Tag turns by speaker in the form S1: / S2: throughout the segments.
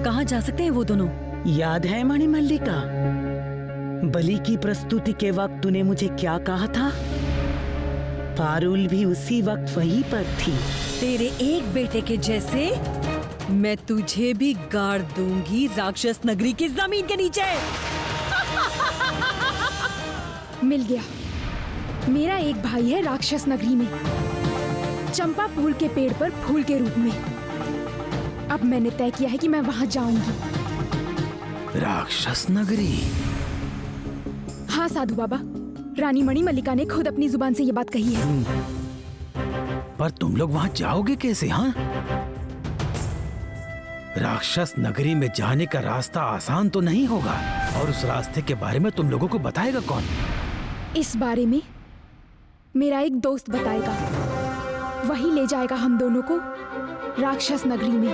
S1: कहाँ जा सकते हैं वो दोनों?
S2: याद है मणिमल्लिका, बलि की प्रस्तुति के वक्त तूने मुझे क्या कहा था? पारुल भी उसी वक्त वहीं पर थी।
S1: तेरे एक बेटे के जैसे मैं तुझे भी गाड़ दूंगी राक्षस नगरी की जमीन के नीचे।
S3: मिल गया। मेरा एक भाई है राक्षस नगरी में, चंपा फूल के पेड़ पर फूल के रूप में। अब मैंने तय किया है कि मैं वहां जाऊंगी।
S4: राक्षस नगरी?
S3: हाँ साधु बाबा, रानी मणिमल्लिका ने खुद अपनी जुबान से ये बात कही है।
S4: पर तुम लोग वहां जाओगे कैसे? हाँ, राक्षस नगरी में जाने का रास्ता आसान तो नहीं होगा, और उस रास्ते के बारे में तुम लोगों को बताएगा कौन?
S3: इस बारे में मेरा एक दोस्त बताएगा, वही ले जाएगा हम दोनों को राक्षस नगरी में।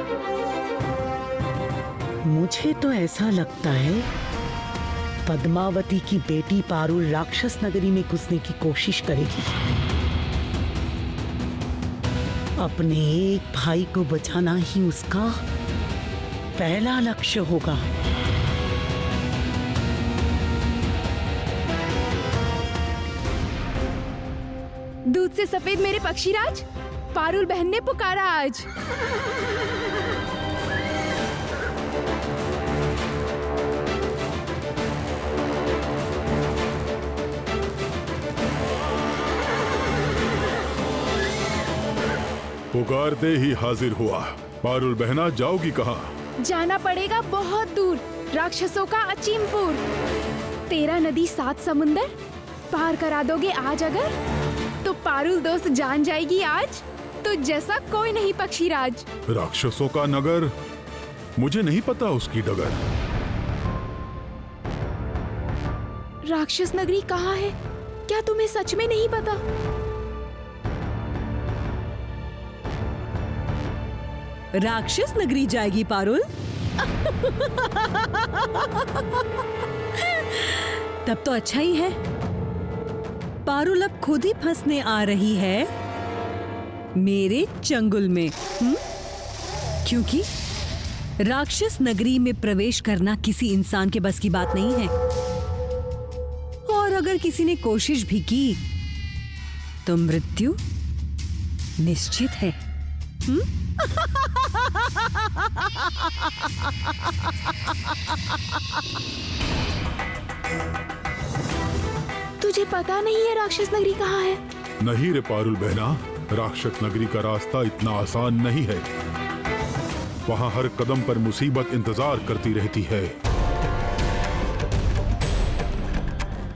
S2: मुझे तो ऐसा लगता है पद्मावती की बेटी पारुल राक्षस नगरी में घुसने की कोशिश करेगी। अपने एक भाई को बचाना ही उसका पहला लक्ष्य होगा।
S3: दूध से सफेद मेरे पक्षीराज, पारुल बहन ने पुकारा आज।
S5: पुकारते ही हाजिर हुआ। पारुल बहना, जाओगी कहाँ?
S3: जाना पड़ेगा बहुत दूर, राक्षसों का अचीमपुर। 13 नदी 7 समुंदर पार करा दोगे आज अगर, तो पारुल दोस्त जान जाएगी आज तो जैसा कोई नहीं पक्षीराज।
S5: राक्षसों का नगर? मुझे नहीं पता उसकी डगर।
S3: राक्षस नगरी कहाँ है? क्या तुम्हें सच में नहीं पता?
S1: राक्षस नगरी जाएगी पारुल? तब तो अच्छा ही है। पारुल अब खुद ही फंसने आ रही है मेरे चंगुल में। क्योंकि राक्षस नगरी में प्रवेश करना किसी इंसान के बस की बात नहीं है, और अगर किसी ने कोशिश भी की तो मृत्यु निश्चित है।
S3: तुझे पता नहीं है राक्षस नगरी कहाँ है?
S5: नहीं रे पारुल बहना, राक्षस नगरी का रास्ता इतना आसान नहीं है। वहाँ हर कदम पर मुसीबत इंतजार करती रहती है।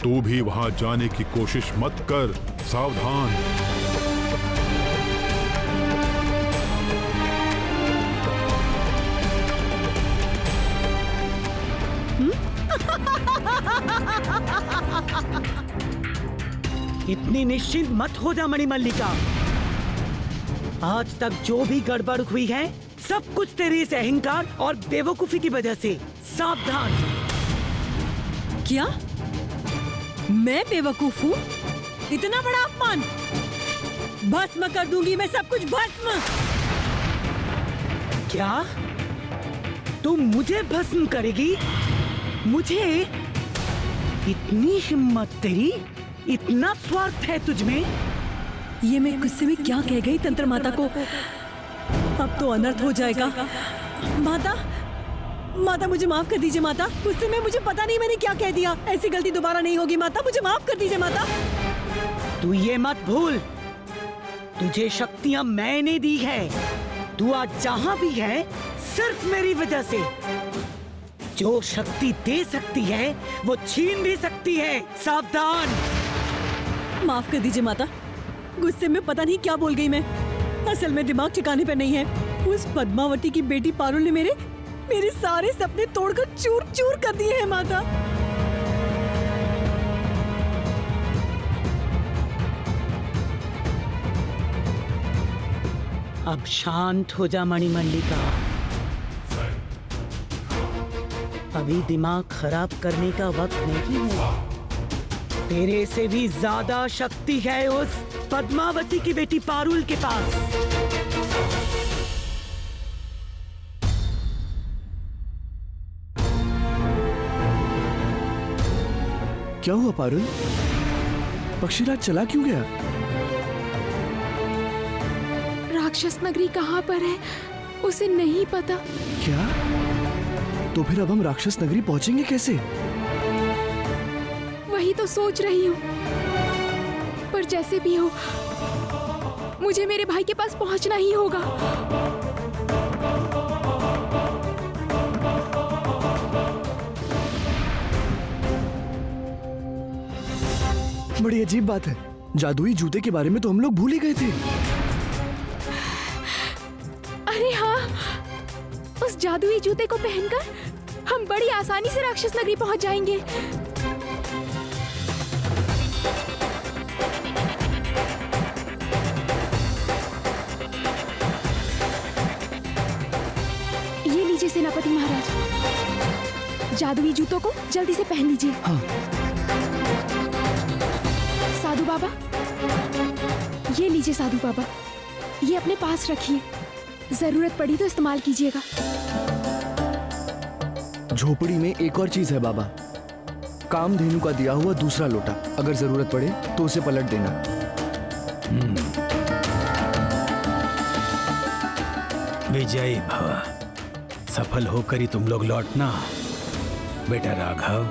S5: तू भी वहाँ जाने की कोशिश मत कर, सावधान।
S2: इतनी निश्चिंत मत हो जा मणिमल्लिका। आज तक जो भी गड़बड़ हुई है सब कुछ तेरे इस अहंकार और बेवकूफी की वजह से। सावधान।
S1: क्या मैं बेवकूफ हूँ? इतना बड़ा अपमान! भस्म कर दूंगी मैं सब कुछ, भस्म।
S2: क्या तुम मुझे भस्म करेगी? मुझे? इतनी हिम्मत तेरी? इतना स्वार्थ है तुझमें?
S1: ये मैं गुस्से में क्या कह गई तंत्र माता को? अब तो अनर्थ हो जाएगा। माता, माता मुझे माफ कर दीजिए माता। गुस्से में मुझे पता नहीं मैंने क्या कह दिया। ऐसी गलती दोबारा नहीं होगी माता, मुझे माफ कर दीजिए माता।
S2: तू ये मत भूल, तुझे शक्तियां मैंने दी है। तू आज जहां भी है सिर्फ मेरी वजह से। जो शक्ति दे सकती है वो छीन भी सकती है। सावधान।
S1: माफ कर दीजिए माता, गुस्से में पता नहीं क्या बोल गई मैं। असल में दिमाग ठिकाने पे नहीं है। उस पद्मावती की बेटी पारुल ने मेरे सारे सपने तोड़कर चूर चूर कर दिए हैं माता।
S2: अब शांत हो जा मणिमल्लिका। अभी दिमाग खराब करने का वक्त नहीं है। तेरे से भी ज्यादा शक्ति है उस पद्मावती की बेटी पारुल के पास।
S6: क्या हुआ पारुल? पक्षीराज चला क्यों गया?
S3: राक्षस नगरी कहाँ पर है उसे नहीं पता।
S6: क्या? तो फिर अब हम राक्षस नगरी पहुंचेंगे कैसे?
S3: वही तो सोच रही हूँ, पर जैसे भी हो मुझे मेरे भाई के पास पहुंचना ही होगा।
S6: बड़ी अजीब बात है, जादुई जूते के बारे में तो हम लोग भूल ही गए थे।
S3: अरे हाँ, उस जादुई जूते को पहनकर हम बड़ी आसानी से राक्षस नगरी पहुंच जाएंगे। ये लीजिए सेनापति महाराज, जादुई जूतों को जल्दी से पहन लीजिए।
S6: हाँ।
S3: साधु बाबा, ये लीजिए साधु बाबा, ये अपने पास रखिए, जरूरत पड़ी तो इस्तेमाल कीजिएगा।
S6: झोपड़ी में एक और चीज है बाबा, कामधेनु का दिया हुआ दूसरा लोटा, अगर जरूरत पड़े तो उसे पलट देना।
S4: विजयी भव, सफल होकर ही तुम लोग लौटना। बेटा राघव,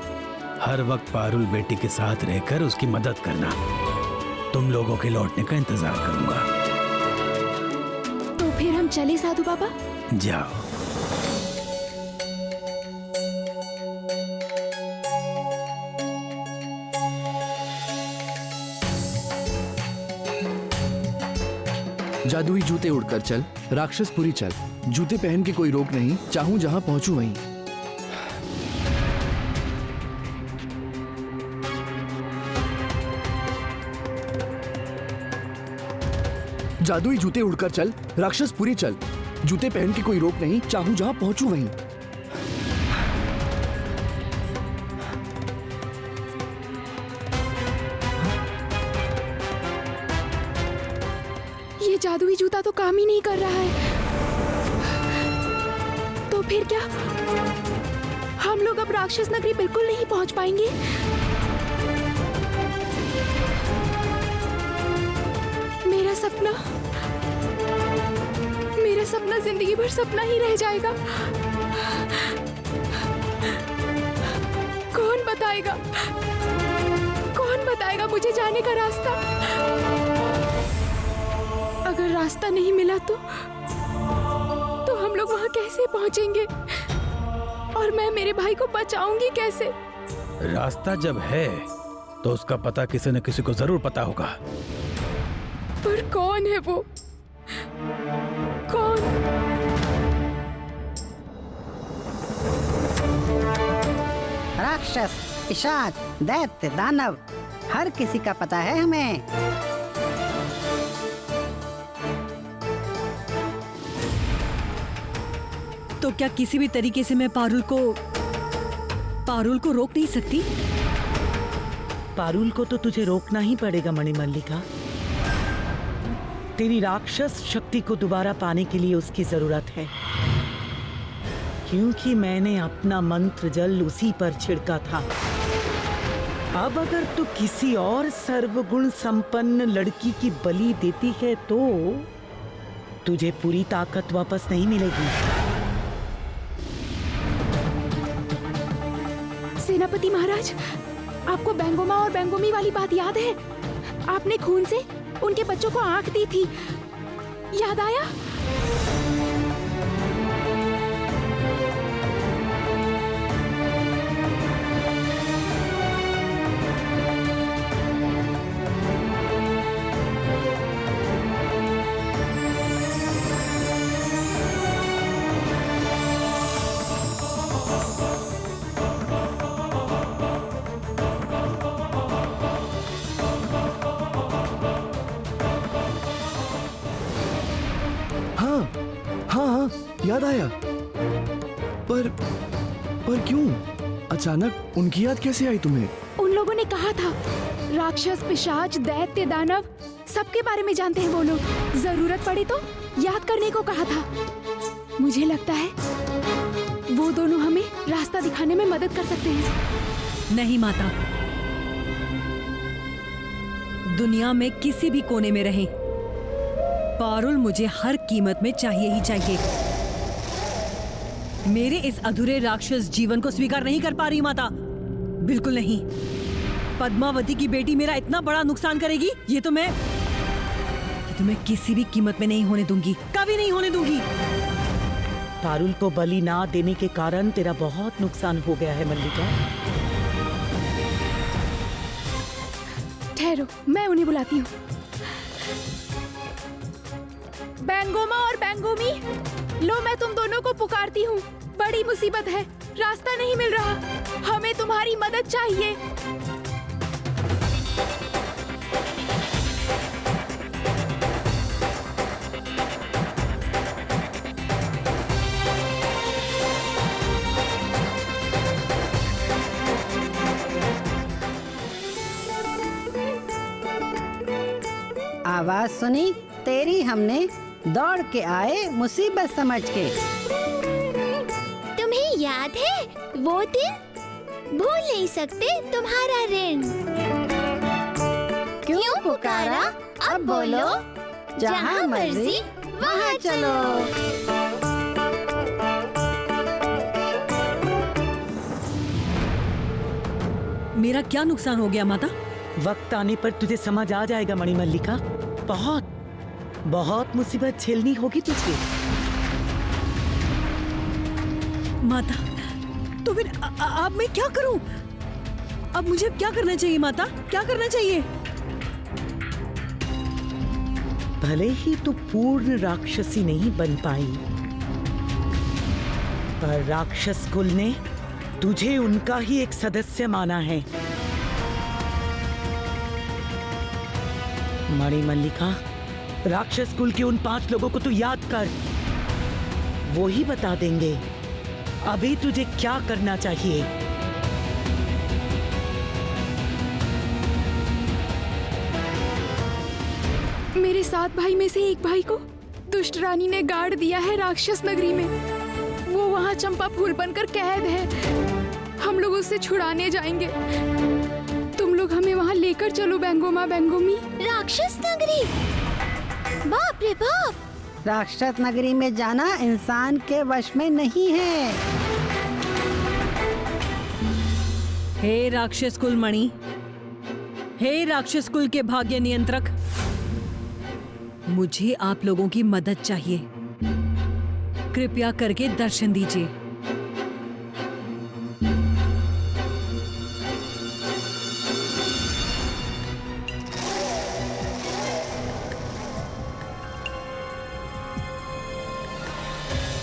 S4: हर वक्त पारुल बेटी के साथ रहकर उसकी मदद करना। तुम लोगों के लौटने का इंतजार करूंगा।
S3: तो फिर हम चले साधु बाबा?
S4: जाओ।
S6: जादुई जूते उड़कर चल, राक्षसपुरी चल, जूते पहन के कोई रोक नहीं, चाहूं जहां पहुंचूं वहीं। जादुई जूते उड़कर चल, राक्षसपुरी चल, जूते पहन के कोई रोक नहीं, चाहूं जहां पहुंचूं वहीं।
S3: ये जादुई जूता तो काम ही नहीं कर रहा है। तो फिर क्या हम लोग अब राक्षस नगरी बिल्कुल नहीं पहुंच पाएंगे? मेरा सपना जिंदगी भर सपना ही रह जाएगा। कौन बताएगा मुझे जाने का रास्ता? अगर रास्ता नहीं मिला तो हम लोग वहां कैसे पहुंचेंगे? और मैं मेरे भाई को बचाऊंगी कैसे?
S4: रास्ता जब है तो उसका पता किसी न किसी को जरूर पता होगा।
S3: पर कौन है वो? कौन?
S7: राक्षस, पिशाच, दैत्य, दानव, हर किसी का पता है हमें।
S1: तो क्या किसी भी तरीके से मैं पारुल को रोक नहीं सकती?
S2: पारुल को तो तुझे रोकना ही पड़ेगा मणिमल्लिका। तेरी राक्षस शक्ति को दोबारा पाने के लिए उसकी जरूरत है, क्योंकि मैंने अपना मंत्र जल उसी पर छिड़का था। अब अगर तू किसी और सर्वगुण संपन्न लड़की की बलि देती है तो तुझे पूरी ताकत वापस नहीं मिलेगी।
S3: सेनापति महाराज, आपको बेंगोमा और बेंगोमी वाली बात याद है? आपने खून से उनके बच्चों को आंख दी थी, याद आया?
S6: हाँ, याद आया। पर क्यों अचानक उनकी याद कैसे आई तुम्हें?
S3: उन लोगों ने कहा था राक्षस, पिशाच, दैत्य, दानव सबके बारे में जानते हैं वो लोग। जरूरत पड़ी तो याद करने को कहा था। मुझे लगता है वो दोनों हमें रास्ता दिखाने में मदद कर सकते हैं।
S1: नहीं माता, दुनिया में किसी भी कोने में रहें, पारुल मुझे हर कीमत में चाहिए ही चाहिए। मेरे इस अधूरे राक्षस जीवन को स्वीकार नहीं कर पा रही माता, बिल्कुल नहीं। पद्मावती की बेटी मेरा इतना बड़ा नुकसान करेगी, ये तो मैं किसी भी कीमत में नहीं होने दूंगी, कभी नहीं होने दूंगी।
S2: पारुल को बलि ना देने के कारण तेरा बहुत नुकसान हो गया है मल्लिका।
S3: ठहरो, मैं उन्हें बुलाती हूँ। बैंगोमा और बैंगोमी, लो मैं तुम दोनों को पुकारती हूँ। बड़ी मुसीबत है, रास्ता नहीं मिल रहा, हमें तुम्हारी मदद चाहिए।
S7: आवाज सुनी तेरी, हमने दौड़ के आए मुसीबत समझ के।
S8: तुम्हें याद है वो दिन? भूल नहीं सकते तुम्हारा ऋण।
S7: क्यों पुकारा? अब बोलो, जहाँ मर्जी वहाँ चलो।
S1: मेरा क्या नुकसान हो गया माता?
S2: वक्त आने पर तुझे समझ आ जाएगा मणिमल्लिका। बहुत बहुत मुसीबत झेलनी होगी तुझे।
S1: माता, तो फिर अब मैं क्या करूं? अब मुझे क्या करना चाहिए माता? क्या करना चाहिए?
S2: भले ही तू पूर्ण राक्षसी नहीं बन पाई, पर राक्षस कुल ने तुझे उनका ही एक सदस्य माना है। मणिमल्लिका, राक्षस कुल के उन 5 लोगों को तू याद कर, वो ही बता देंगे अभी तुझे क्या करना चाहिए।
S3: मेरे 7 भाई में से एक भाई को दुष्ट रानी ने गाड़ दिया है राक्षस नगरी में। वो वहाँ चंपा फूल बनकर कैद है। हम लोग उससे छुड़ाने जाएंगे। तुम लोग हमें वहाँ लेकर चलो बैंगोमा बैंगोमी।
S8: राक्षस नगरी? बाप रे बाप!
S7: राक्षस नगरी में जाना इंसान के वश में नहीं है।
S1: हे राक्षस कुल मणि, हे राक्षस कुल के भाग्य नियंत्रक, मुझे आप लोगों की मदद चाहिए। कृपया करके दर्शन दीजिए।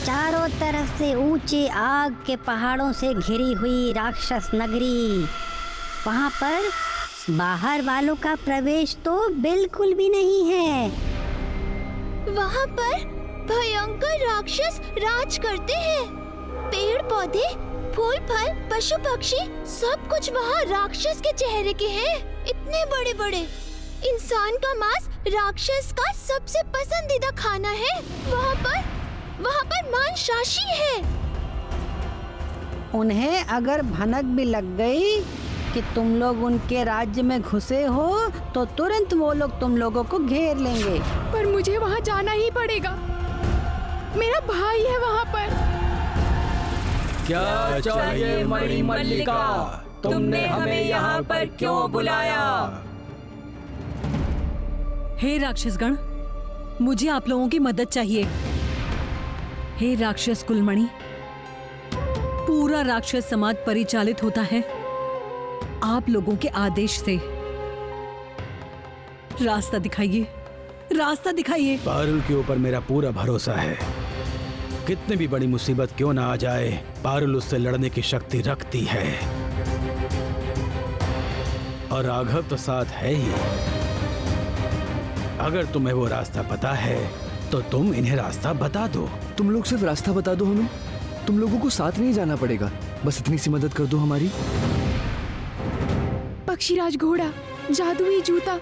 S9: चारों तरफ से ऊंचे आग के पहाड़ों से घिरी हुई राक्षस नगरी। वहां पर बाहर वालों का प्रवेश तो बिल्कुल भी नहीं है।
S8: वहाँ पर भयंकर राक्षस राज करते हैं। पेड़ पौधे, फूल फल, पशु पक्षी सब कुछ वहाँ राक्षस के चेहरे के हैं। इतने बड़े बड़े। इंसान का मांस राक्षस का सबसे पसंदीदा खाना है। वहाँ पर मांसाशी है।
S7: उन्हें अगर भनक भी लग गई कि तुम लोग उनके राज्य में घुसे हो तो तुरंत वो लोग तुम लोगों को घेर लेंगे।
S3: पर मुझे वहाँ जाना ही पड़ेगा। मेरा भाई है वहाँ पर।
S6: क्या चाहिए मणिमल्लिका? तुमने हमें यहाँ पर क्यों बुलाया?
S1: हे राक्षसगण, मुझे आप लोगों की मदद चाहिए। हे राक्षस कुलमणि, पूरा राक्षस समाज परिचालित होता है आप लोगों के आदेश से। रास्ता दिखाइए, रास्ता दिखाइए।
S4: पारुल के ऊपर मेरा पूरा भरोसा है। कितनी भी बड़ी मुसीबत क्यों ना आ जाए, पारुल उससे लड़ने की शक्ति रखती है। और राघव तो साथ है ही। अगर तुम्हें वो रास्ता पता है तो तुम इन्हें रास्ता बता दो।
S6: तुम लोग सिर्फ रास्ता बता दो हमें। तुम लोगों को साथ नहीं जाना पड़ेगा, बस इतनी सी मदद कर दो हमारी।
S3: पक्षीराज घोड़ा, जादुई जूता,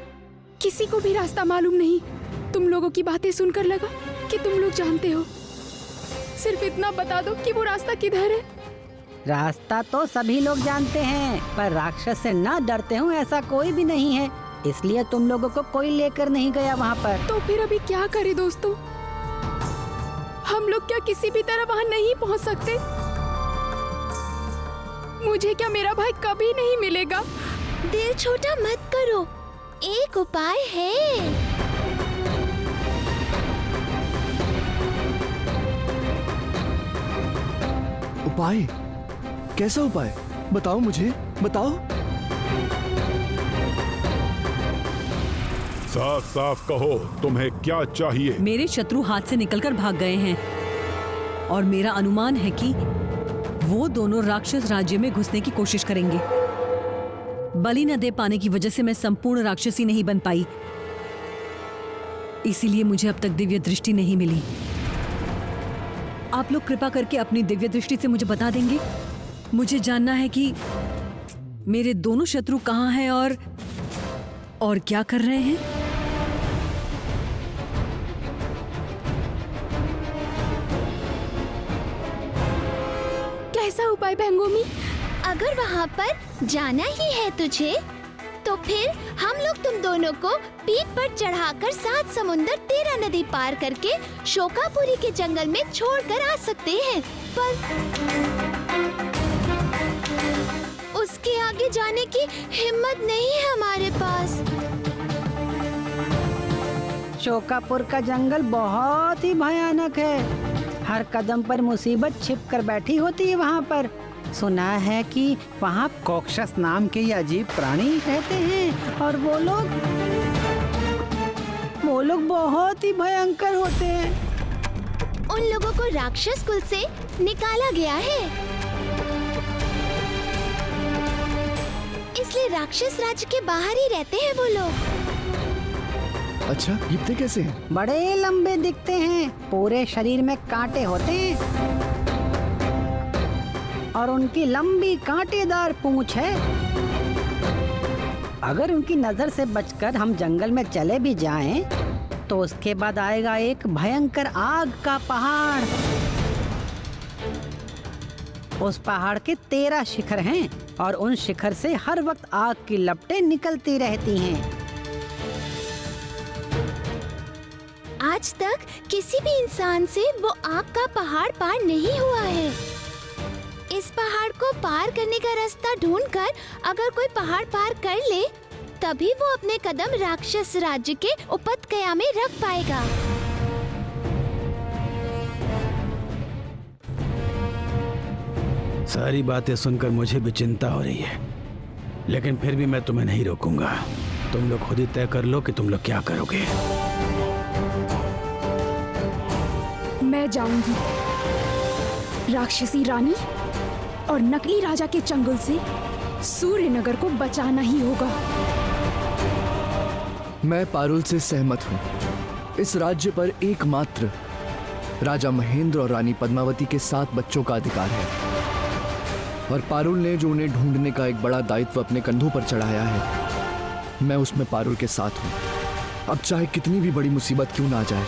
S3: किसी को भी रास्ता मालूम नहीं। तुम लोगों की बातें सुनकर लगा कि तुम लोग जानते हो। सिर्फ इतना बता दो कि वो रास्ता किधर है।
S7: रास्ता तो सभी लोग जानते हैं, पर राक्षस से ना डरते हो ऐसा कोई भी नहीं है, इसलिए तुम लोगों को कोई लेकर नहीं गया वहाँ पर।
S3: तो फिर अभी क्या करें दोस्तों? हम लोग क्या किसी भी तरह वहाँ नहीं पहुँच सकते? मुझे क्या मेरा भाई कभी नहीं मिलेगा?
S8: दिल छोटा मत करो, एक उपाय है।
S6: उपाय? कैसा उपाय? बताओ मुझे, बताओ।
S5: साफ साफ कहो, तुम्हें क्या चाहिए?
S1: मेरे शत्रु हाथ से निकलकर भाग गए हैं और मेरा अनुमान है कि वो दोनों राक्षस राज्य में घुसने की कोशिश करेंगे। बलि न दे पाने की वजह से मैं संपूर्ण राक्षसी नहीं बन पाई, इसीलिए मुझे अब तक दिव्य दृष्टि नहीं मिली। आप लोग कृपा करके अपनी दिव्य दृष्टि से मुझे बता देंगे? मुझे जानना है कि मेरे दोनों शत्रु कहाँ हैं और क्या कर रहे हैं।
S3: कैसा उपाय भैंगोमी?
S8: अगर वहाँ पर जाना ही है तुझे, तो फिर हम लोग तुम दोनों को पीठ पर चढ़ाकर 7 समुंदर 13 नदी पार करके शोकापुरी के जंगल में छोड़कर आ सकते हैं, पर उसके आगे जाने की हिम्मत नहीं है हमारे पास।
S7: शोकापुर का जंगल बहुत ही भयानक है, हर कदम पर मुसीबत छिप कर बैठी होती है वहाँ पर। सुना है कि वहाँ कॉक्सस नाम के ये अजीब प्राणी रहते हैं और वो लोग बहुत ही भयंकर होते हैं।
S8: उन लोगों को राक्षस कुल से निकाला गया है, इसलिए राक्षस राज्य के बाहर ही रहते हैं वो लोग।
S6: अच्छा, दिखते कैसे हैं?
S7: बड़े लंबे दिखते हैं, पूरे शरीर में कांटे होते हैं और उनकी लंबी कांटेदार पूंछ है। अगर उनकी नजर से बचकर हम जंगल में चले भी जाएं, तो उसके बाद आएगा एक भयंकर आग का पहाड़। उस पहाड़ के 13 शिखर हैं और उन शिखर से हर वक्त आग की लपटें निकलती रहती हैं।
S8: आज तक किसी भी इंसान से वो आग का पहाड़ पार नहीं हुआ है। इस पहाड़ को पार करने का रास्ता ढूंढकर अगर कोई पहाड़ पार कर ले, तभी वो अपने कदम राक्षस राज्य के उपत्यका में रख पाएगा।
S4: सारी बातें सुनकर मुझे भी चिंता हो रही है, लेकिन फिर भी मैं तुम्हें नहीं रोकूंगा। तुम लोग खुद ही तय कर लो कि तुम लोग क्या करोगे।
S3: मैं जाऊंगी। राक्षसी रानी और नकली राजा के चंगुल से सूर्यनगर को बचाना ही होगा।
S6: मैं पारुल से सहमत हूँ। इस राज्य पर एकमात्र राजा महेंद्र और रानी पद्मावती के 7 बच्चों का अधिकार है, और पारुल ने जो उन्हें ढूंढने का एक बड़ा दायित्व अपने कंधों पर चढ़ाया है, मैं उसमें पारुल के साथ हूँ। अब चाहे कितनी भी बड़ी मुसीबत क्यों ना आ जाए,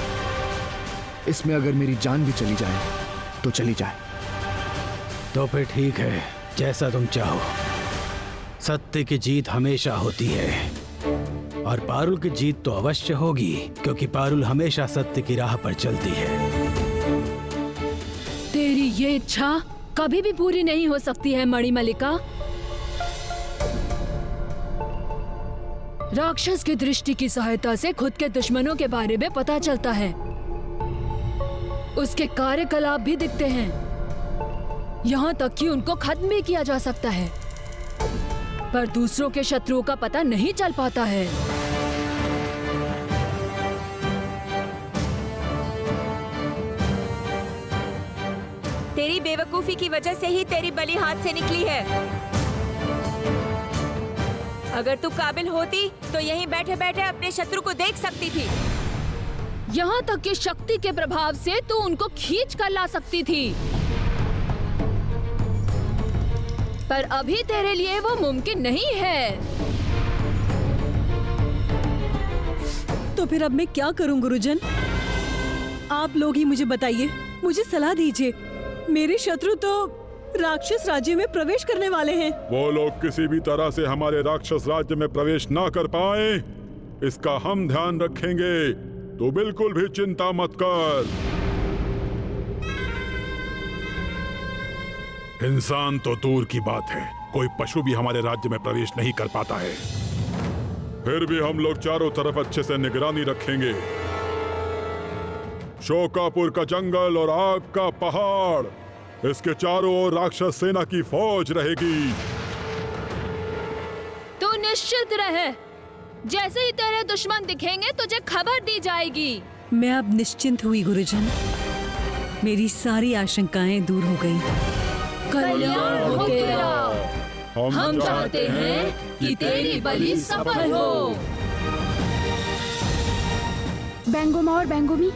S6: इसमें अगर मेरी जान भी चली जाए तो चली जाए।
S4: तो फिर ठीक है, जैसा तुम चाहो। सत्य की जीत हमेशा होती है और पारुल की जीत तो अवश्य होगी, क्योंकि पारुल हमेशा सत्य की राह पर चलती है।
S10: तेरी ये इच्छा कभी भी पूरी नहीं हो सकती है मणिमल्लिका। राक्षस की दृष्टि की सहायता से खुद के दुश्मनों के बारे में पता चलता है, उसके कार्यकलाप भी दिखते हैं, यहाँ तक कि उनको खत्म भी किया जा सकता है, पर दूसरों के शत्रुओं का पता नहीं चल पाता है।
S11: तेरी बेवकूफी की वजह से ही तेरी बलि हाथ से निकली है। अगर तू काबिल होती तो यहीं बैठे बैठे अपने शत्रु को देख सकती थी।
S10: यहाँ तक कि शक्ति के प्रभाव से तू उनको खींच कर ला सकती थी, पर अभी तेरे लिए वो मुमकिन नहीं है।
S1: तो फिर अब मैं क्या करूं गुरुजन? आप लोग ही मुझे बताइए, मुझे सलाह दीजिए। मेरे शत्रु तो राक्षस राज्य में प्रवेश करने वाले हैं।
S5: वो लोग किसी भी तरह से हमारे राक्षस राज्य में प्रवेश ना कर पाए, इसका हम ध्यान रखेंगे। तो बिल्कुल भी चिंता मत कर। इंसान तो दूर की बात है, कोई पशु भी हमारे राज्य में प्रवेश नहीं कर पाता है। फिर भी हम लोग चारों तरफ अच्छे से निगरानी रखेंगे। शोकापुर का जंगल और आग का पहाड़, इसके चारों ओर राक्षस सेना की फौज रहेगी।
S10: तू निश्चित रहे, जैसे ही तेरे दुश्मन दिखेंगे तुझे खबर दी जाएगी।
S1: मैं अब निश्चिंत हुई गुरुजन, मेरी सारी आशंकाएं दूर हो गईं।
S10: कल्याण हो तेरा। हम चाहते हैं कि तेरी बलि सफल हो।
S3: बेंगोमा और बेंगोमी,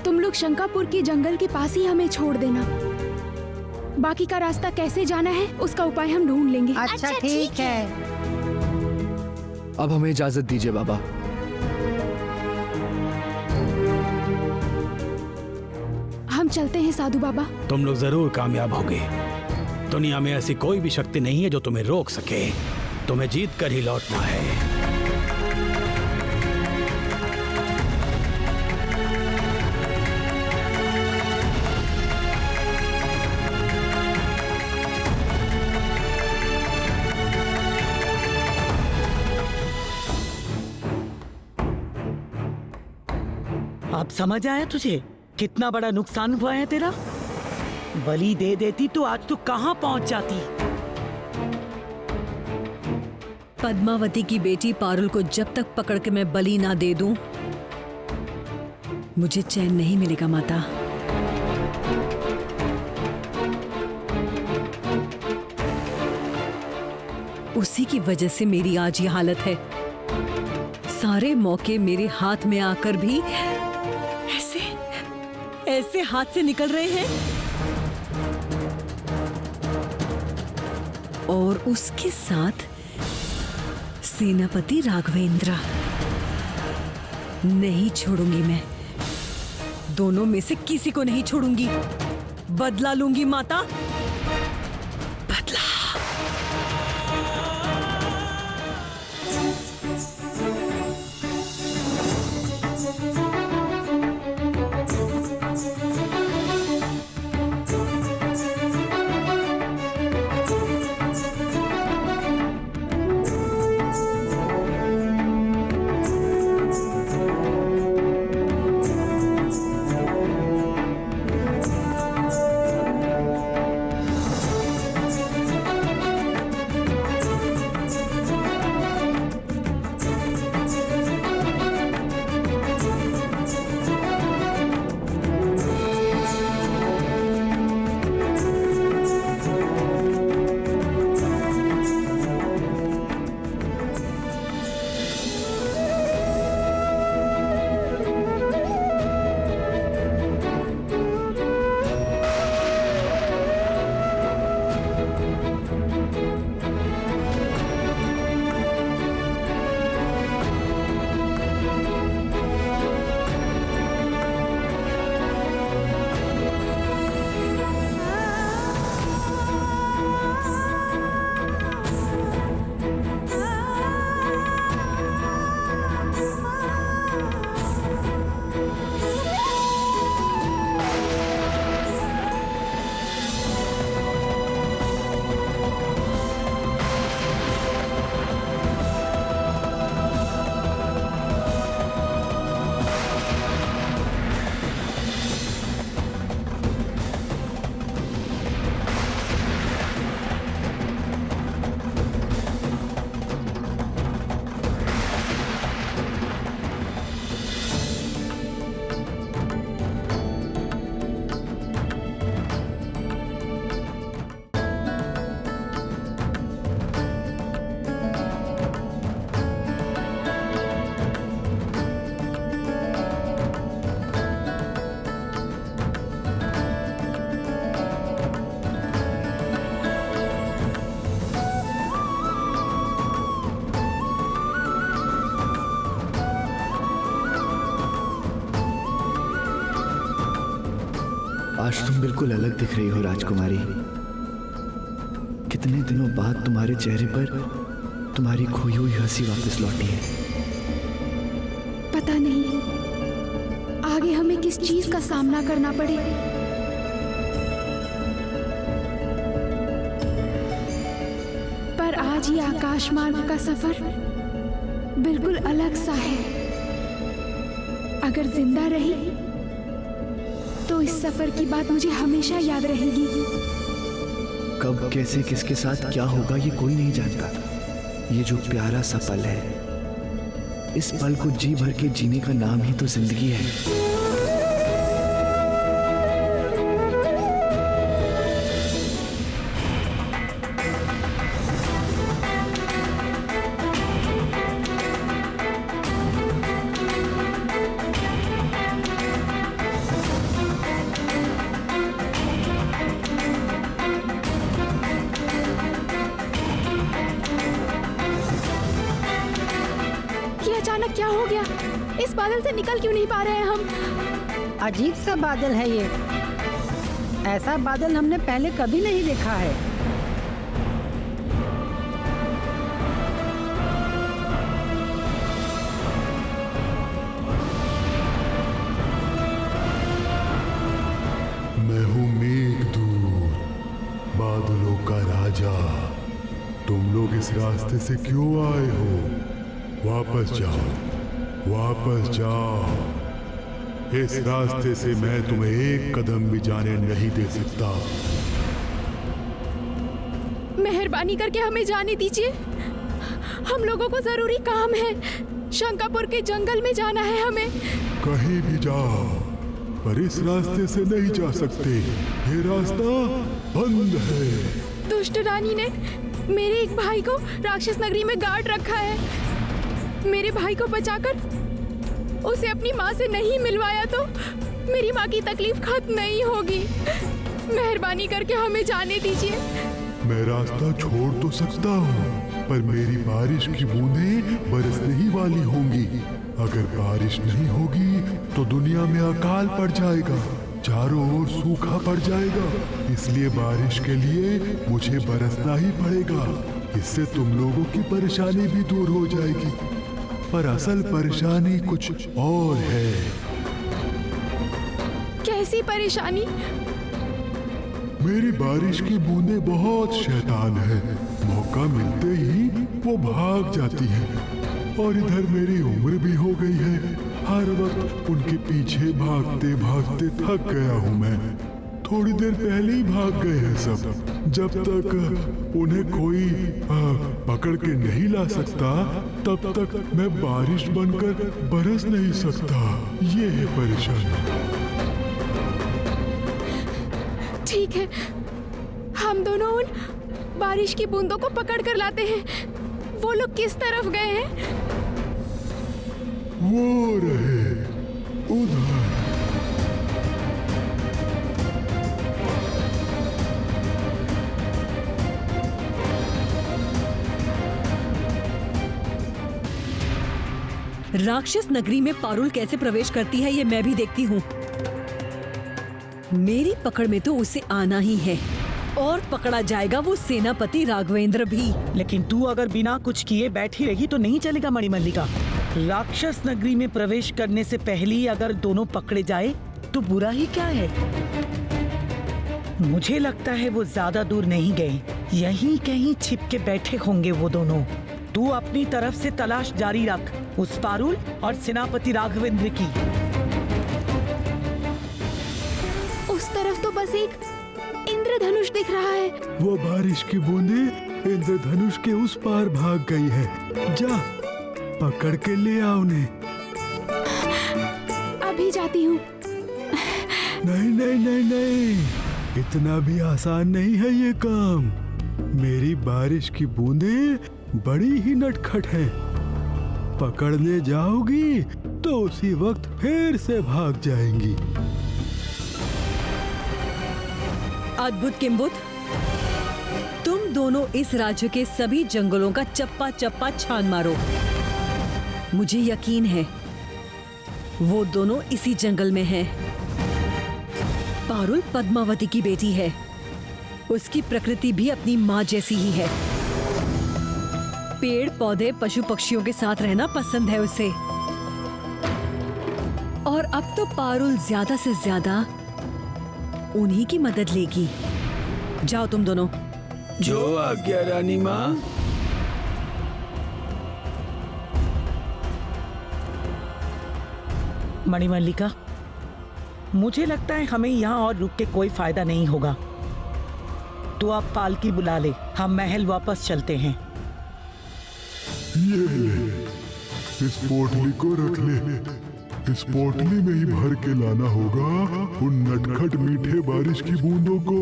S3: तुम लोग शंकापुर के जंगल के पास ही हमें छोड़ देना। बाकी का रास्ता कैसे जाना है उसका उपाय हम ढूंढ लेंगे।
S7: अच्छा ठीक है।
S6: अब हमें इजाजत दीजिए बाबा।
S3: हम चलते हैं साधु बाबा।
S4: तुम लोग जरूर कामयाब होगे। दुनिया में ऐसी कोई भी शक्ति नहीं है जो तुम्हें रोक सके। तुम्हें जीत कर ही लौटना है।
S2: अब समझ आया तुझे कितना बड़ा नुकसान हुआ है तेरा? बलि दे देती तो आज तू कहां पहुंच जाती।
S1: पद्मावती की बेटी पारुल को जब तक पकड़ के मैं बलि ना दे दूं, मुझे चैन नहीं मिलेगा माता। उसी की वजह से मेरी आज ये हालत है। सारे मौके मेरे हाथ में आकर भी ऐसे हाथ से निकल रहे हैं। और उसके साथ सेनापति राघवेंद्र। नहीं छोड़ूंगी मैं, दोनों में से किसी को नहीं छोड़ूंगी। बदला लूंगी माता, बदला।
S6: आज तुम बिल्कुल अलग दिख रही हो राजकुमारी। कितने दिनों बाद तुम्हारे चेहरे पर तुम्हारी खोई हुई हंसी वापस लौटी है।
S3: पता नहीं आगे हमें किस चीज का सामना करना पड़े। पर आज ये आकाश मार्ग का सफर बिल्कुल अलग सा है। अगर जिंदा रही तो इस सफर की बात मुझे हमेशा याद रहेगी।
S6: कब कैसे किसके साथ क्या होगा ये कोई नहीं जानता। ये जो प्यारा सा पल है, इस पल को जी भर के जीने का नाम ही तो जिंदगी है।
S3: अचानक क्या हो गया? इस बादल से निकल क्यों नहीं पा रहे हैं हम?
S7: अजीब सा बादल है ये। ऐसा बादल हमने पहले कभी नहीं देखा है।
S5: मैं हूँ मेघदूत, बादलों का राजा। तुम लोग इस रास्ते से क्यों आए हो? वापस जाओ, वापस जाओ। इस रास्ते से मैं तुम्हें एक कदम भी जाने नहीं दे सकता।
S3: मेहरबानी करके हमें जाने दीजिए। हम लोगों को जरूरी काम है। शंकापुर के जंगल में जाना है हमें।
S5: कहीं भी जाओ, पर इस रास्ते से नहीं जा सकते। ये रास्ता बंद है।
S3: दुष्ट रानी ने मेरे एक भाई को राक्षस नगरी में गाड़ रखा है। मेरे भाई को बचाकर उसे अपनी माँ से नहीं मिलवाया तो मेरी माँ की तकलीफ खत्म नहीं होगी। मेहरबानी करके हमें जाने दीजिए।
S5: मैं रास्ता छोड़ तो सकता हूँ, पर मेरी बारिश की बूंदें बरसने ही वाली होंगी। अगर बारिश नहीं होगी तो दुनिया में अकाल पड़ जाएगा, चारों ओर सूखा पड़ जाएगा। इसलिए बारिश के लिए मुझे बरसना ही पड़ेगा। इससे तुम लोगों की परेशानी भी दूर हो जाएगी। पर असल परेशानी कुछ और है।
S3: कैसी परेशानी?
S5: मेरी बारिश की बूंदें बहुत शैतान है। मौका मिलते ही वो भाग जाती है। और इधर मेरी उम्र भी हो गई है। हर वक्त उनके पीछे भागते भागते थक गया हूँ मैं। थोड़ी देर पहले ही भाग गए हैं सब। जब तक उन्हें कोई पकड़ के नहीं ला सकता, तब तक मैं बारिश बनकर बरस नहीं सकता। ये है परेशानी।
S3: ठीक है, हम दोनों उन बारिश की बूंदों को पकड़ कर लाते हैं। वो लोग किस तरफ गए हैं?
S5: वो रहे उधर।
S1: राक्षस नगरी में पारुल कैसे प्रवेश करती है ये मैं भी देखती हूँ। मेरी पकड़ में तो उसे आना ही है और पकड़ा जाएगा वो सेनापति राघवेंद्र भी।
S2: लेकिन तू अगर बिना कुछ किए बैठी रही तो नहीं चलेगा मणिमल्लिका। राक्षस नगरी में प्रवेश करने से पहले ही अगर दोनों पकड़े जाए तो बुरा ही क्या है। मुझे लगता है वो ज्यादा दूर नहीं गए, यहीं कहीं छिप के बैठे होंगे वो दोनों। तू अपनी तरफ से तलाश जारी रख उस पारुल और सेनापति राघवेंद्र की।
S3: उस तरफ तो बस एक इंद्रधनुष दिख रहा है।
S5: वो बारिश की बूंदें इंद्रधनुष के उस पार भाग गई है। जा पकड़ के ले आ उन्हें।
S3: अभी जाती हूँ।
S5: नहीं नहीं नहीं नहीं, इतना भी आसान नहीं है ये काम। मेरी बारिश की बूंदें बड़ी ही नटखट हैं। पकड़ने जाओगी तो उसी वक्त फिर से भाग जाएंगी।
S1: अद्भुत किंबुत, तुम दोनों इस राज्य के सभी जंगलों का चप्पा चप्पा छान मारो। मुझे यकीन है वो दोनों इसी जंगल में हैं। पारुल पद्मावती की बेटी है। उसकी प्रकृति भी अपनी माँ जैसी ही है। पेड़ पौधे पशु पक्षियों के साथ रहना पसंद है उसे। और अब तो पारुल ज्यादा से ज्यादा उन्हीं की मदद लेगी। जाओ तुम दोनों।
S4: जो आज्ञा रानी माँ।
S2: मणिमल्लिका, मुझे लगता है हमें यहाँ और रुक के कोई फायदा नहीं होगा। तो आप पालकी बुला ले, हम महल वापस चलते हैं।
S5: ये ले, इस पोटली को रख ले। इस पोटली में ही भर के लाना होगा उन नटखट मीठे बारिश की बूंदों को।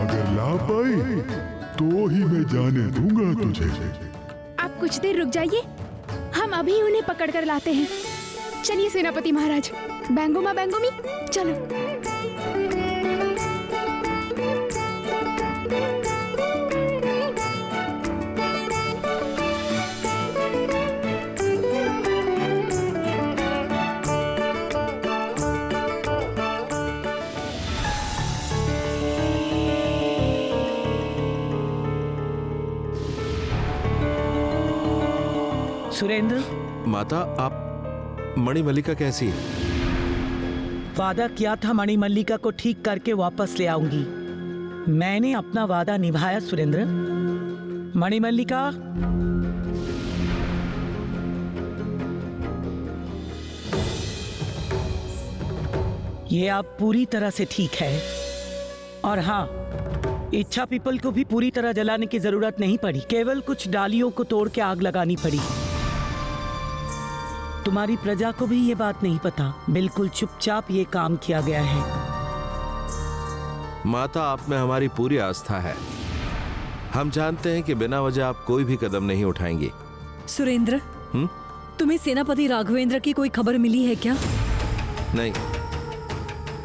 S5: अगर ला पाई तो ही मैं जाने दूंगा तुझे।
S3: आप कुछ देर रुक जाइए, हम अभी उन्हें पकड़ कर लाते हैं। चलिए सेनापति महाराज। बैंगोमा बैंगोमी, चलो।
S2: सुरेंद्र।
S12: माता, आप मणिमल्लिका कैसी है?
S2: वादा किया था मणिमल्लिका को ठीक करके वापस ले आऊंगी। मैंने अपना वादा निभाया सुरेंद्र। मणिमल्लिका, ये आप पूरी तरह से ठीक है। और हाँ, इच्छा पीपल को भी पूरी तरह जलाने की जरूरत नहीं पड़ी, केवल कुछ डालियों को तोड़ के आग लगानी पड़ी। तुम्हारी प्रजा को भी ये बात नहीं पता, बिल्कुल चुपचाप ये काम किया गया है।
S12: माता, आप में हमारी पूरी आस्था है। हम जानते हैं कि बिना वजह आप कोई भी कदम नहीं उठाएंगी।
S1: सुरेंद्र, तुम्हें सेनापति राघवेंद्र की कोई खबर मिली है क्या?
S12: नहीं,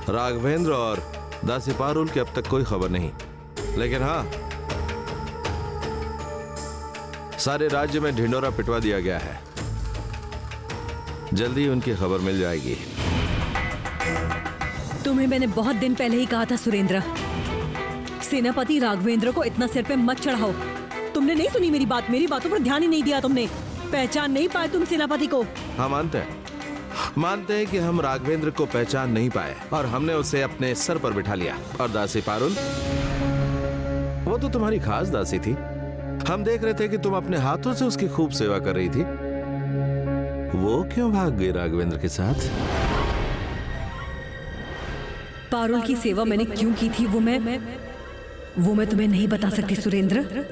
S12: राघवेंद्र और दासी पारुल की अब तक कोई खबर नहीं। लेकिन हाँ, सारे राज्य में ढिंडोरा पिटवा दिया गया है। जल्दी उनकी खबर मिल जाएगी।
S1: तुम्हें मैंने बहुत दिन पहले ही कहा था सुरेंद्र, सेनापति राघवेंद्र को इतना सिर पे मत चढ़ाओ। तुमने नहीं सुनी मेरी बात, मेरी बातों पर ध्यान ही नहीं दिया तुमने। पहचान नहीं पाए तुम सेनापति को।
S12: हाँ, मानते हैं कि हम राघवेंद्र को पहचान नहीं पाए और हमने उसे अपने सर पर बिठा लिया। और दासी पारुल, वो तो तुम्हारी खास दासी थी। हम देख रहे थे कि तुम अपने हाथों से उसकी खूब सेवा कर रही थी। वो क्यों भाग गई राघवेंद्र के साथ?
S1: पारुल की सेवा मैंने क्यों की थी वो मैं तुम्हें नहीं बता सकती सुरेंद्र।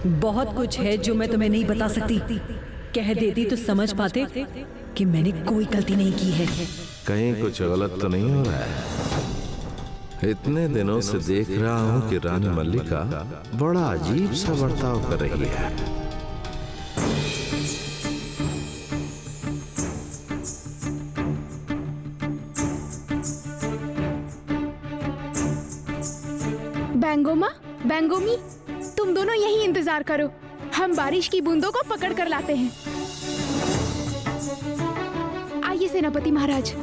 S1: बहुत कुछ है जो मैं तुम्हें नहीं बता सकती। कह देती तो समझ पाते कि मैंने कोई गलती नहीं की है।
S12: कहीं कुछ गलत तो नहीं हो रहा है? इतने दिनों से देख रहा हूँ कि रानी मल्लिका बड़ा अजीब सा बर्ताव कर रही है।
S3: बैंगोमा बैंगोमी, तुम दोनों यहीं इंतजार करो, हम बारिश की बूंदों को पकड़ कर लाते हैं। आइए सेनापति महाराज।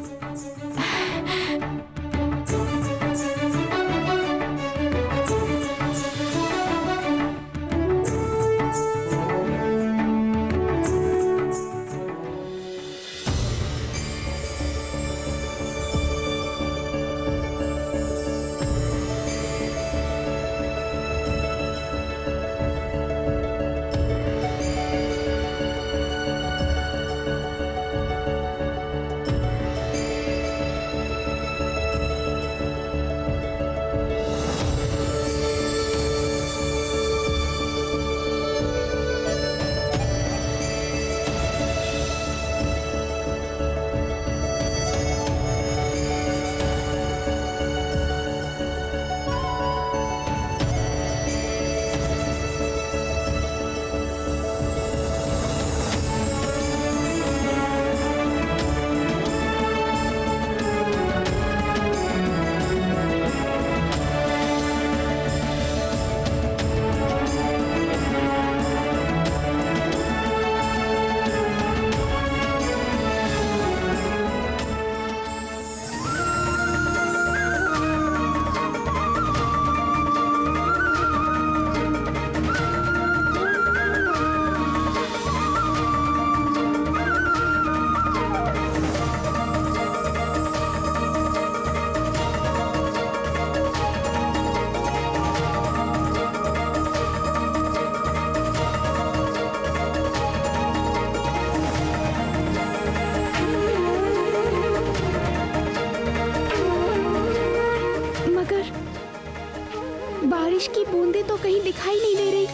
S3: बारिश की बूंदें तो कहीं दिखाई नहीं दे रही।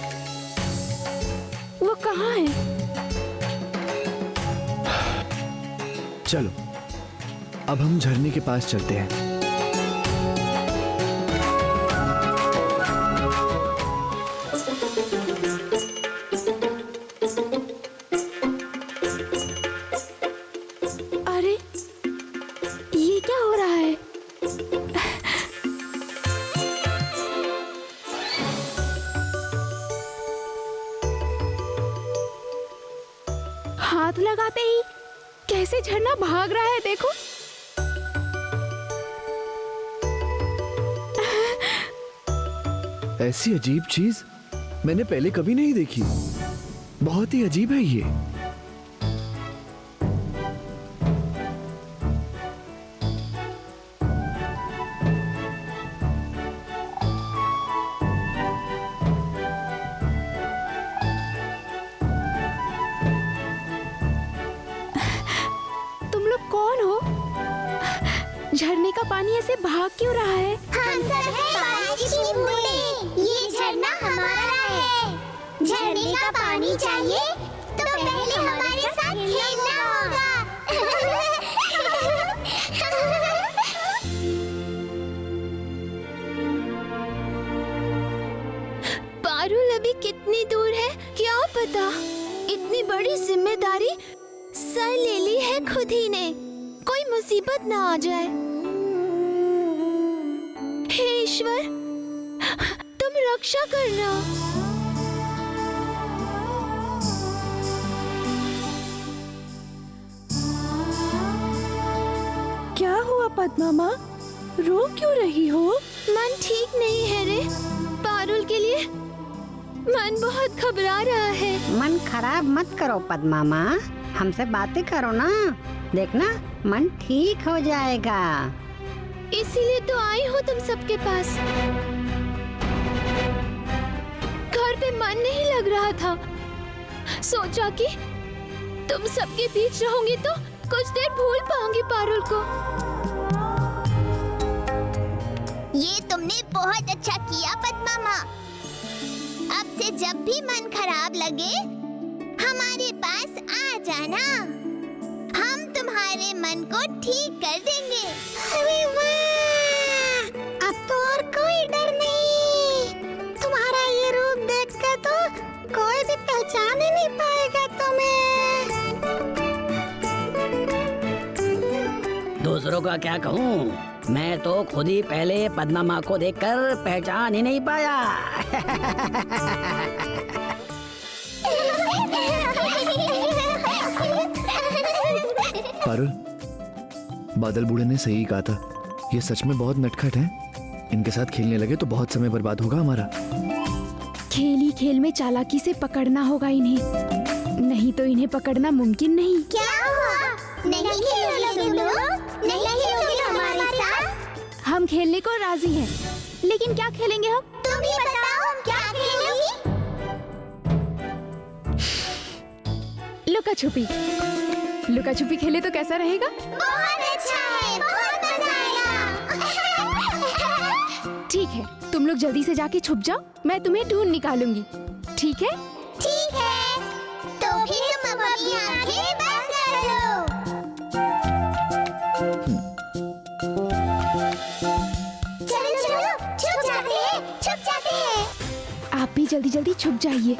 S3: वो कहाँ है?
S6: चलो अब हम झरने के पास चलते हैं।
S3: अरे ये क्या हो रहा है? हाथ लगाते ही कैसे झरना भाग रहा है, देखो।
S6: ऐसी अजीब चीज मैंने पहले कभी नहीं देखी। बहुत ही अजीब है ये।
S3: तुम लोग कौन हो? झरने का पानी ऐसे भाग क्यों रहा है?
S8: हम सब हैं बारिश की बूंदें। ये झरना हमारा है। झरने का पानी चाहिए तो पहले हमारे साथ खेलना होगा। पारुल अभी कितनी दूर है क्या पता। इतनी बड़ी जिम्मेदारी सर ले ली है खुद ही ने। कोई मुसीबत ना आ जाए। हे ईश्वर, तुम रक्षा करना।
S1: क्या हुआ पद्मा माँ, रो क्यों रही हो?
S8: मन ठीक नहीं है रे। पारुल के लिए मन बहुत घबरा रहा है।
S7: मन खराब मत करो पद्मा माँ, हमसे बातें करो ना। देखना मन ठीक हो जाएगा।
S8: इसीलिए तो आई हूँ तुम सबके पास। घर पे मन नहीं लग रहा था। सोचा कि तुम सबके बीच रहूंगी तो कुछ देर भूल पाऊंगी पारुल को। ये तुमने बहुत अच्छा किया पद्मा माँ। अब से जब भी मन खराब लगे हमारे पास आ जाना। हम तुम्हारे मन को ठीक कर देंगे। अरे वाह! अब तो और कोई डर नहीं। तुम्हारा ये रूप देखकर तो कोई भी पहचान ही नहीं पाएगा तुम्हें।
S7: दूसरों का क्या कहूँ, मैं तो खुद ही पहले पद्मा माँ को देखकर पहचान ही नहीं पाया।
S6: पारुल, बादल बूढ़े ने सही कहा था। ये सच में बहुत नटखट हैं। इनके साथ खेलने लगे तो बहुत समय बर्बाद होगा हमारा।
S3: खेल ही खेल में चालाकी से पकड़ना होगा इन्हें, नहीं तो इन्हें पकड़ना मुमकिन नहीं।
S8: क्या हुआ? नहीं खेलोगे तुम लोग? नहीं खेलोगे हमारे साथ?
S3: हम खेलने को राजी हैं, लेकिन क्या खेलेंगे हम?
S8: तुम ही बताओ, हम क्या खेलोगी?
S3: लुका छुपी। लुका छुपी खेले तो कैसा रहेगा?
S8: बहुत अच्छा है, बहुत मजा आएगा।
S3: ठीक है, तुम लोग जल्दी से जाके छुप जाओ, मैं तुम्हें ढूंढ निकालूंगी। ठीक है?
S8: ठीक है, तो फिर तुम अपनी आंखें बंद कर लो। चलो चलो, छुप जाते हैं, छुप जाते हैं।
S3: आप भी जल्दी जल्दी छुप जाइए।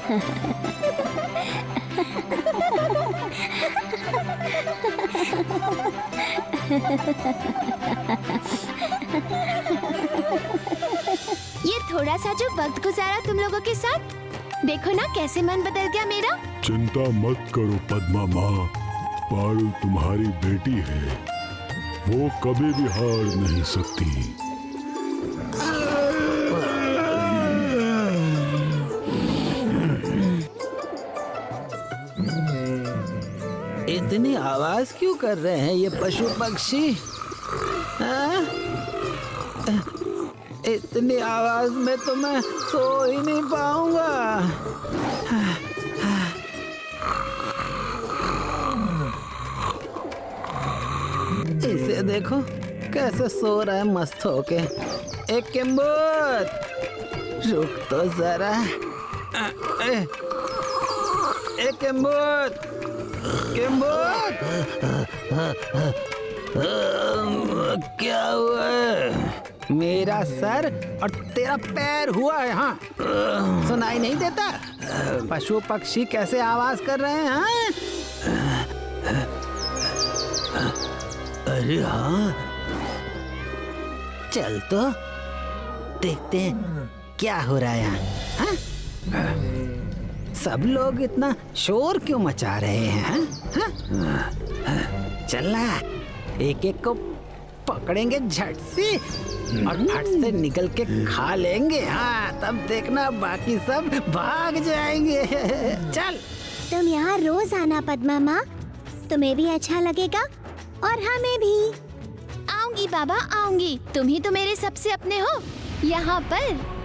S8: ये थोड़ा सा जो वक्त गुजारा तुम लोगों के साथ, देखो ना कैसे मन बदल गया मेरा।
S5: चिंता मत करो पद्मा माँ, पारुल तुम्हारी बेटी है, वो कभी भी हार नहीं सकती।
S13: इतनी आवाज क्यों कर रहे हैं ये पशु पक्षी? हाँ? इतनी आवाज में तो मैं सो ही नहीं पाऊंगा। इसे देखो कैसे सो रहा है मस्त होके। एक किम्बोत, रुक तो जरा। एक किम्बोत, किम्बोत, क्या हुआ है? मेरा सर और तेरा पैर हुआ है। हाँ, सुनाई नहीं देता? पशु पक्षी कैसे आवाज कर रहे हैं? हाँ? अरे हाँ, चल तो देखते हैं क्या हो रहा है यहाँ। हाँ? सब लोग इतना शोर क्यों मचा रहे हैं? हाँ? चलना, एक एक को पकड़ेंगे झट से और फट से निकल के खा लेंगे। हाँ, तब देखना बाकी सब भाग जाएंगे। चल।
S9: तुम यहाँ रोज आना पद्मा माँ, तुम्हें भी अच्छा लगेगा और हमें भी।
S8: आऊंगी बाबा, आऊंगी। तुम ही तो मेरे सबसे अपने हो। यहाँ पर